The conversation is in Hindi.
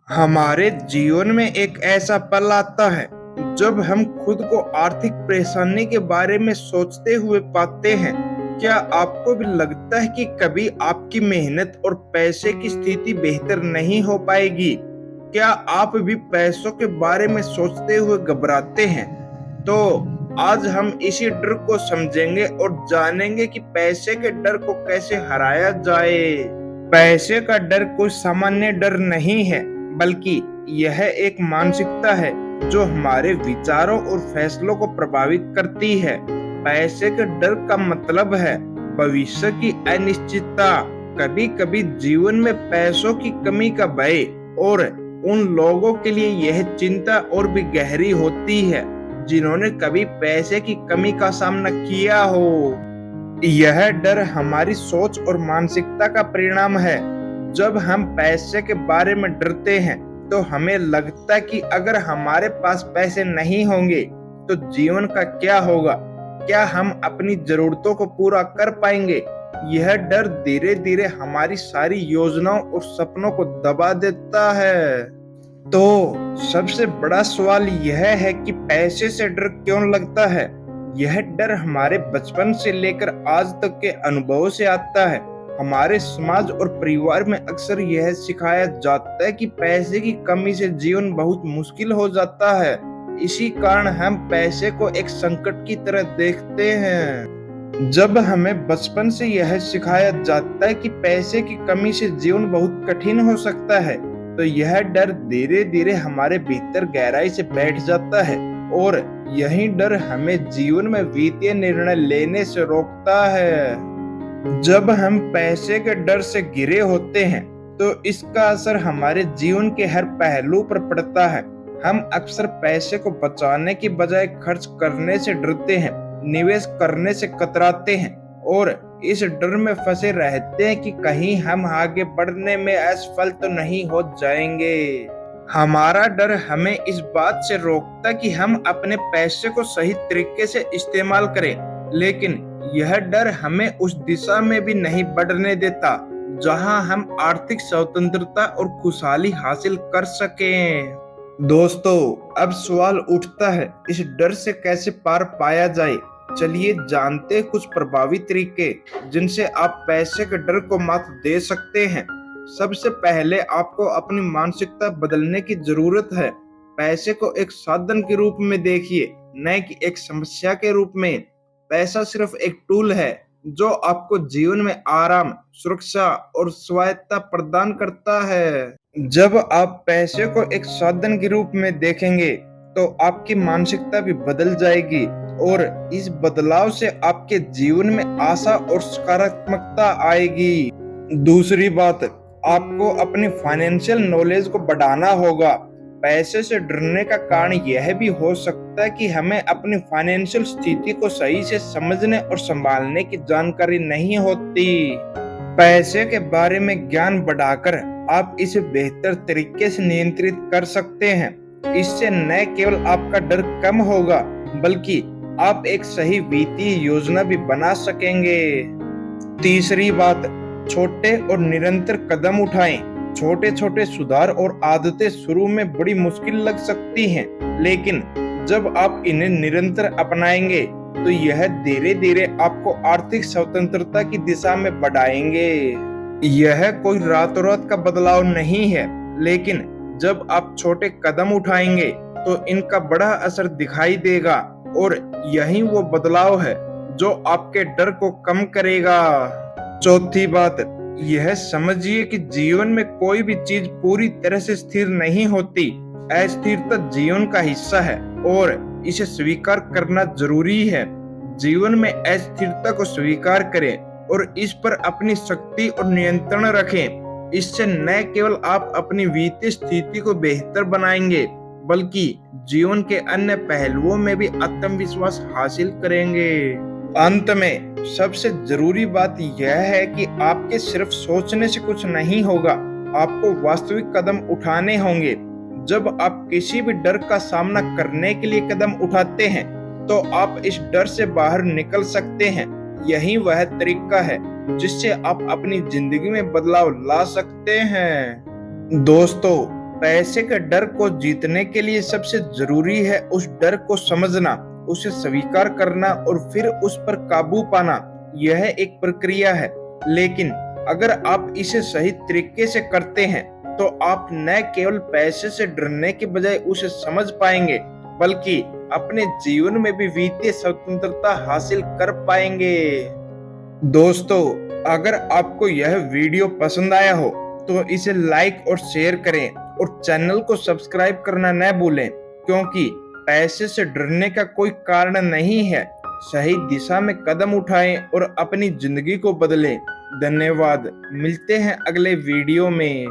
हमारे जीवन में एक ऐसा पल आता है जब हम खुद को आर्थिक परेशानी के बारे में सोचते हुए पाते हैं। क्या आपको भी लगता है कि कभी आपकी मेहनत और पैसे की स्थिति बेहतर नहीं हो पाएगी? क्या आप भी पैसों के बारे में सोचते हुए घबराते हैं? तो आज हम इसी डर को समझेंगे और जानेंगे कि पैसे के डर को कैसे हराया जाए। पैसे का डर कोई सामान्य डर नहीं है, बल्कि यह एक मानसिकता है जो हमारे विचारों और फैसलों को प्रभावित करती है। पैसे के डर का मतलब है भविष्य की अनिश्चितता। कभी कभी जीवन में पैसों की कमी का भय, और उन लोगों के लिए यह चिंता और भी गहरी होती है जिन्होंने कभी पैसे की कमी का सामना किया हो। यह डर हमारी सोच और मानसिकता का परिणाम है। जब हम पैसे के बारे में डरते हैं तो हमें लगता है कि अगर हमारे पास पैसे नहीं होंगे तो जीवन का क्या होगा, क्या हम अपनी जरूरतों को पूरा कर पाएंगे। यह डर धीरे धीरे हमारी सारी योजनाओं और सपनों को दबा देता है। तो सबसे बड़ा सवाल यह है कि पैसे से डर क्यों लगता है। यह डर हमारे बचपन से लेकर आज तक के अनुभवों से आता है। हमारे समाज और परिवार में अक्सर यह सिखाया जाता है कि पैसे की कमी से जीवन बहुत मुश्किल हो जाता है। इसी कारण हम पैसे को एक संकट की तरह देखते हैं। जब हमें बचपन से यह सिखाया जाता है कि पैसे की कमी से जीवन बहुत कठिन हो सकता है, तो यह डर धीरे धीरे हमारे भीतर गहराई से बैठ जाता है, और यही डर हमें जीवन में वित्तीय निर्णय लेने से रोकता है। जब हम पैसे के डर से घिरे होते हैं तो इसका असर हमारे जीवन के हर पहलू पर पड़ता है। हम अक्सर पैसे को बचाने की बजाय खर्च करने से डरते हैं, निवेश करने से कतराते हैं, और इस डर में फंसे रहते हैं कि कहीं हम आगे बढ़ने में असफल तो नहीं हो जाएंगे। हमारा डर हमें इस बात से रोकता कि हम अपने पैसे को सही तरीके से इस्तेमाल करें, लेकिन यह डर हमें उस दिशा में भी नहीं बढ़ने देता जहां हम आर्थिक स्वतंत्रता और खुशहाली हासिल कर सकें। दोस्तों, अब सवाल उठता है, इस डर से कैसे पार पाया जाए। चलिए जानते हैं कुछ प्रभावी तरीके जिनसे आप पैसे के डर को मात दे सकते हैं। सबसे पहले आपको अपनी मानसिकता बदलने की जरूरत है। पैसे को एक साधन के रूप में देखिए, न कि एक समस्या के रूप में। पैसा सिर्फ एक टूल है जो आपको जीवन में आराम, सुरक्षा और स्वायत्तता प्रदान करता है। जब आप पैसे को एक साधन के रूप में देखेंगे तो आपकी मानसिकता भी बदल जाएगी, और इस बदलाव से आपके जीवन में आशा और सकारात्मकता आएगी। दूसरी बात, आपको अपनी फाइनेंशियल नॉलेज को बढ़ाना होगा। पैसे से डरने का कारण यह भी हो सकता है कि हमें अपनी फाइनेंशियल स्थिति को सही से समझने और संभालने की जानकारी नहीं होती। पैसे के बारे में ज्ञान बढ़ाकर आप इसे बेहतर तरीके से नियंत्रित कर सकते हैं। इससे न केवल आपका डर कम होगा, बल्कि आप एक सही वित्तीय योजना भी बना सकेंगे। तीसरी बात, छोटे और निरंतर कदम उठाएं। छोटे छोटे सुधार और आदतें शुरू में बड़ी मुश्किल लग सकती हैं, लेकिन जब आप इन्हें निरंतर अपनाएंगे तो यह धीरे धीरे आपको आर्थिक स्वतंत्रता की दिशा में बढ़ाएंगे। यह कोई रातों रात का बदलाव नहीं है, लेकिन जब आप छोटे कदम उठाएंगे तो इनका बड़ा असर दिखाई देगा, और यही वो बदलाव है जो आपके डर को कम करेगा। चौथी बात, यह समझिए कि जीवन में कोई भी चीज पूरी तरह से स्थिर नहीं होती। अस्थिरता जीवन का हिस्सा है और इसे स्वीकार करना जरूरी है। जीवन में अस्थिरता को स्वीकार करें और इस पर अपनी शक्ति और नियंत्रण रखें। इससे न केवल आप अपनी वित्तीय स्थिति को बेहतर बनाएंगे, बल्कि जीवन के अन्य पहलुओं में भी आत्मविश्वास हासिल करेंगे। अंत में सबसे जरूरी बात यह है कि आपके सिर्फ सोचने से कुछ नहीं होगा, आपको वास्तविक कदम उठाने होंगे। जब आप किसी भी डर का सामना करने के लिए कदम उठाते हैं तो आप इस डर से बाहर निकल सकते हैं। यही वह तरीका है जिससे आप अपनी जिंदगी में बदलाव ला सकते हैं। दोस्तों, पैसे के डर को जीतने के लिए सबसे जरूरी है उस डर को समझना, उसे स्वीकार करना और फिर उस पर काबू पाना। यह एक प्रक्रिया है, लेकिन अगर आप इसे सही तरीके से करते हैं तो आप न केवल पैसे से डरने के बजाय उसे समझ पाएंगे, बल्कि अपने जीवन में भी वित्तीय स्वतंत्रता हासिल कर पाएंगे। दोस्तों, अगर आपको यह वीडियो पसंद आया हो तो इसे लाइक और शेयर करें और चैनल को सब्सक्राइब करना न भूलें, क्योंकि पैसे से डरने का कोई कारण नहीं है। सही दिशा में कदम उठाएं और अपनी जिंदगी को बदलें। धन्यवाद। मिलते हैं अगले वीडियो में।